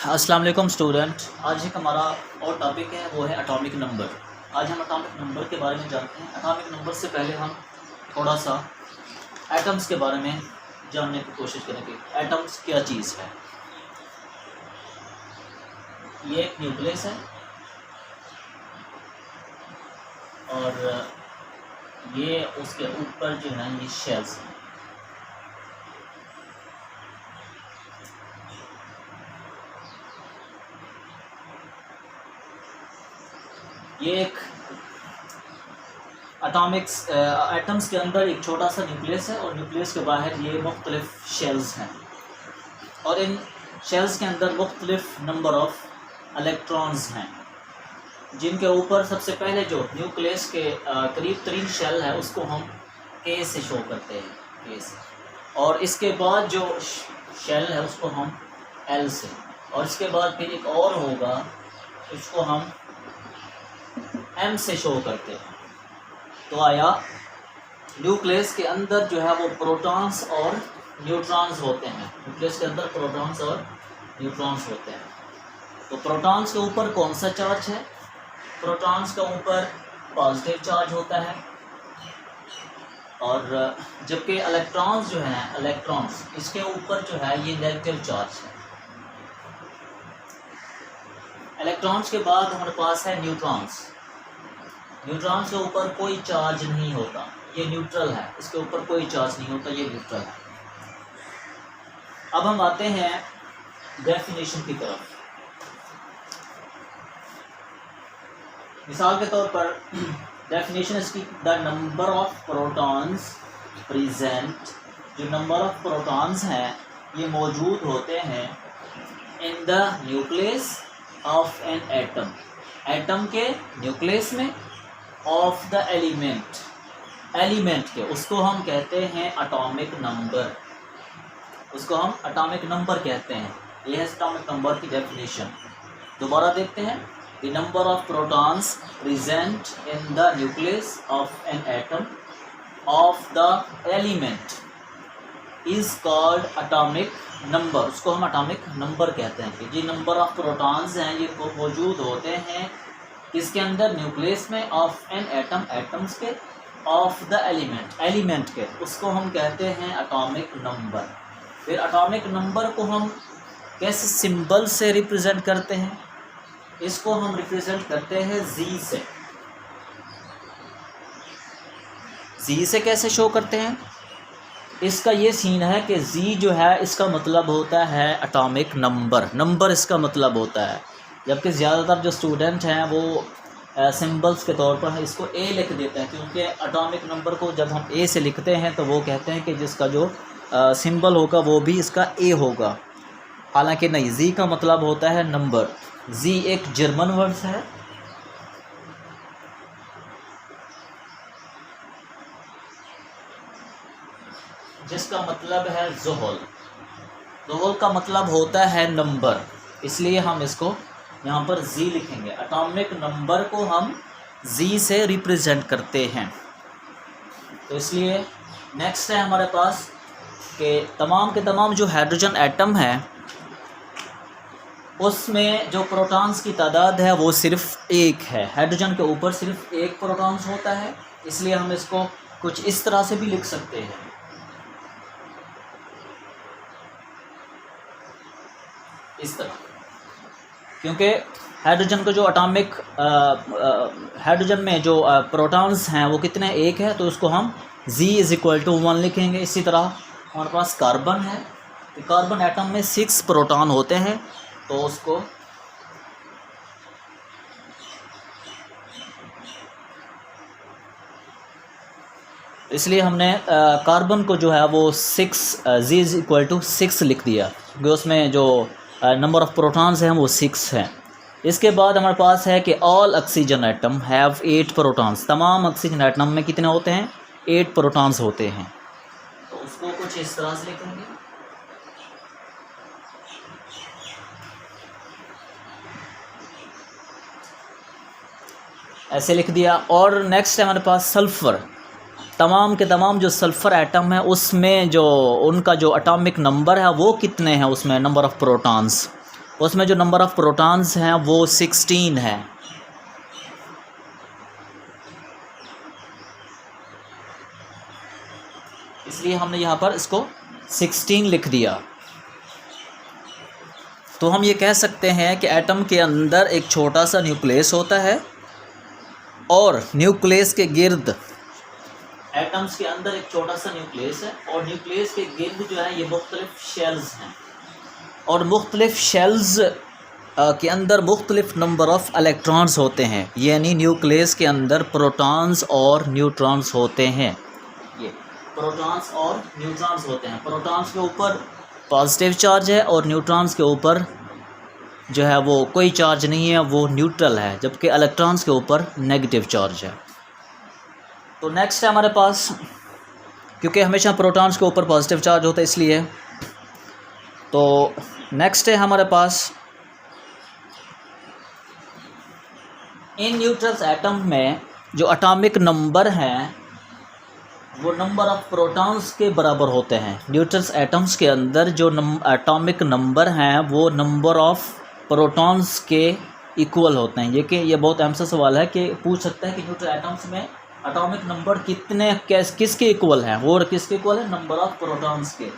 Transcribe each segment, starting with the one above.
अस्सलाम वालेकुम स्टूडेंट। आज एक हमारा और टॉपिक है, वो है एटॉमिक नंबर। आज हम एटॉमिक नंबर के बारे में जानते हैं। एटॉमिक नंबर से पहले हम थोड़ा सा एटम्स के बारे में जानने की कोशिश करेंगे। एटम्स क्या चीज़ है। ये एक न्यूक्लियस है और ये उसके ऊपर जो है ये शेल्स हैं। ये एक एटम्स के अंदर एक छोटा सा न्यूक्लियस है और न्यूक्लियस के बाहर ये मुख्तलिफ शेल्स हैं और इन शेल्स के अंदर मुख्तलिफ नंबर ऑफ इलेक्ट्रॉन्स हैं, जिनके ऊपर सबसे पहले जो न्यूक्लियस के करीब तरीन शेल है उसको हम के से शो करते हैं, के से। और इसके बाद जो शेल है उसको हम एल से, और इसके बाद फिर एक और होगा उसको हम एम से शो करते हैं। तो आया न्यूक्लियस के अंदर जो है वो प्रोटॉन्स और न्यूट्रॉन्स होते हैं। न्यूक्लियस के अंदर प्रोटॉन्स और न्यूट्रॉन्स होते हैं। तो प्रोटॉन्स के ऊपर कौन सा चार्ज है? प्रोटॉन्स के ऊपर पॉजिटिव चार्ज होता है, और जबकि इलेक्ट्रॉन्स जो हैं, इलेक्ट्रॉन्स इसके ऊपर जो है ये नेगेटिव चार्ज है। इलेक्ट्रॉन्स के बाद हमारे पास है न्यूट्रॉन्स। न्यूट्रॉन्स के ऊपर कोई चार्ज नहीं होता, ये न्यूट्रल है, इसके ऊपर कोई चार्ज नहीं होता, ये न्यूट्रल है। अब हम आते हैं डेफिनेशन की तरफ। मिसाल के तौर पर डेफिनेशन इसकी, the number of protons present, जो नंबर ऑफ प्रोटॉन्स हैं ये मौजूद होते हैं in the nucleus of an atom, atom के न्यूक्लियस में, ऑफ द एलिमेंट, एलिमेंट के, उसको हम कहते हैं एटॉमिक नंबर, उसको हम एटॉमिक नंबर कहते हैं। यह है एटॉमिक नंबर की डेफिनेशन। दोबारा देखते हैं। The number of protons present in the nucleus of an atom of the element is called atomic number, उसको हम एटॉमिक नंबर कहते हैं। कि जो नंबर ऑफ प्रोटॉन्स हैं ये मौजूद होते हैं किसके अंदर? न्यूक्लियस में, ऑफ एन एटम, एटम्स के, ऑफ द एलिमेंट, एलिमेंट के, उसको हम कहते हैं एटॉमिक नंबर। फिर एटॉमिक नंबर को हम कैसे सिंबल से रिप्रेजेंट करते हैं? इसको हम रिप्रेजेंट करते हैं जी से। जी से कैसे शो करते हैं? इसका ये सीन है कि जी जो है इसका मतलब होता है एटॉमिक नंबर, नंबर इसका मतलब होता है। जबकि ज़्यादातर जो स्टूडेंट हैं वो सिंबल्स के तौर पर इसको ए लिख देते हैं, क्योंकि एटॉमिक नंबर को जब हम ए से लिखते हैं तो वो कहते हैं कि जिसका जो सिंबल होगा वो भी इसका ए होगा। हालांकि नहीं, जी का मतलब होता है नंबर। जी एक जर्मन वर्ड है जिसका मतलब है ज़ोहल। ज़ोहल का मतलब होता है नंबर, इसलिए हम इसको यहाँ पर जी लिखेंगे। एटॉमिक नंबर को हम जी से रिप्रेजेंट करते हैं। तो इसलिए नेक्स्ट है हमारे पास कि तमाम के तमाम जो हाइड्रोजन एटम है उसमें जो प्रोटॉन्स की तादाद है वो सिर्फ एक है। हाइड्रोजन के ऊपर सिर्फ एक प्रोटॉन्स होता है, इसलिए हम इसको कुछ इस तरह से भी लिख सकते हैं। इस तरह, क्योंकि हाइड्रोजन का जो एटॉमिक हाइड्रोजन में जो प्रोटॉन्स हैं वो कितने? एक है, तो उसको हम Z = 1 लिखेंगे। इसी तरह हमारे पास कार्बन है, तो कार्बन एटम में 6 प्रोटॉन होते हैं, तो उसको इसलिए हमने कार्बन को जो है वो 6 Z = 6 लिख दिया, क्योंकि उसमें जो नंबर ऑफ़ प्रोटॉन्स हैं वो 6 हैं। इसके बाद हमारे पास है कि all oxygen atom have 8 protons, तमाम ऑक्सीजन एटम में कितने होते हैं? 8 प्रोटॉन्स होते हैं। तो उसको कुछ इस तरह से लिखेंगे। ऐसे लिख दिया। और नेक्स्ट है हमारे पास सल्फ़र। तमाम के तमाम जो सल्फ़र एटम है उसमें जो उनका जो एटॉमिक नंबर है वो कितने हैं, उसमें नंबर ऑफ़ प्रोटॉन्स उसमें जो नंबर ऑफ़ प्रोटॉन्स हैं वो 16 है। इसलिए हमने यहाँ पर इसको 16 लिख दिया। तो हम ये कह सकते हैं कि एटम के अंदर एक छोटा सा न्यूक्लियस होता है और न्यूक्लियस के गिर्द, एटम्स के अंदर एक छोटा सा न्यूक्लियस है और न्यूक्लियस के गिर्द जो है ये मुख्तलिफ शेल्स हैं और मुख्तलिफ शेल्स के अंदर मुख्तलिफ नंबर ऑफ़ इलेक्ट्रॉन्स होते हैं। यानी न्यूक्लियस के अंदर प्रोटॉन्स और न्यूट्रॉन्स होते हैं। ये प्रोटॉन्स और न्यूट्रॉन्स होते हैं। प्रोटॉन्स के ऊपर पॉजिटिव चार्ज है और न्यूट्रॉन्स के ऊपर जो है वो कोई चार्ज नहीं है, वो न्यूट्रल है, जबकि इलेक्ट्रॉन्स के ऊपर नेगेटिव चार्ज है। तो नेक्स्ट है हमारे पास, क्योंकि हमेशा प्रोटॉन्स के ऊपर पॉजिटिव चार्ज होता है इसलिए, तो नेक्स्ट है हमारे पास इन न्यूट्रल्स एटम में जो एटॉमिक नंबर हैं वो नंबर ऑफ़ प्रोटॉन्स के बराबर होते हैं। न्यूट्रल्स एटम्स के अंदर जो एटॉमिक नंबर हैं वो नंबर ऑफ़ प्रोटॉन्स के इक्वल होते हैं। ये बहुत अहम सा सवाल है कि पूछ सकता है कि न्यूट्रल एटम्स में एटॉमिक नंबर कितने किसके इक्वल हैं, वो किसके इक्वल है, नंबर ऑफ़ प्रोटॉन्स के।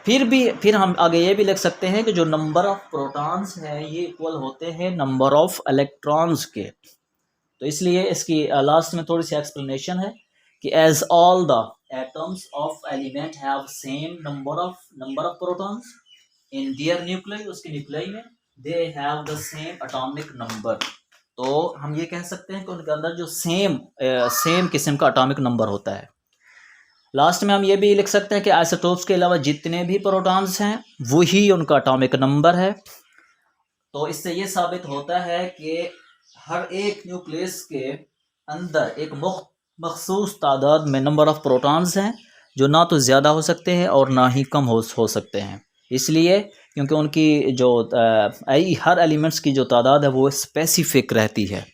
फिर हम आगे ये भी लिख सकते हैं कि जो नंबर ऑफ़ प्रोटॉन्स है ये इक्वल होते हैं नंबर ऑफ़ इलेक्ट्रॉन्स के। तो इसलिए इसकी लास्ट में थोड़ी सी एक्सप्लेनेशन है कि as all the atoms of element have same number of protons in their nucleus, उसके न्यूक्लियस में they have the same atomic number. तो हम ये कह सकते हैं कि उनके अंदर जो सेम किस्म का एटॉमिक नंबर होता है। लास्ट में हम ये भी लिख सकते हैं कि आइसोटोप्स के अलावा जितने भी प्रोटॉन्स हैं वही उनका एटॉमिक नंबर है। तो इससे ये साबित होता है कि हर एक न्यूक्लियस के अंदर एक मखसूस तादाद में नंबर ऑफ़ प्रोटॉन्स हैं जो ना तो ज़्यादा हो सकते हैं और ना ही कम हो सकते हैं। इसलिए क्योंकि उनकी जो हर एलिमेंट्स की जो तादाद है वो स्पेसिफिक रहती है।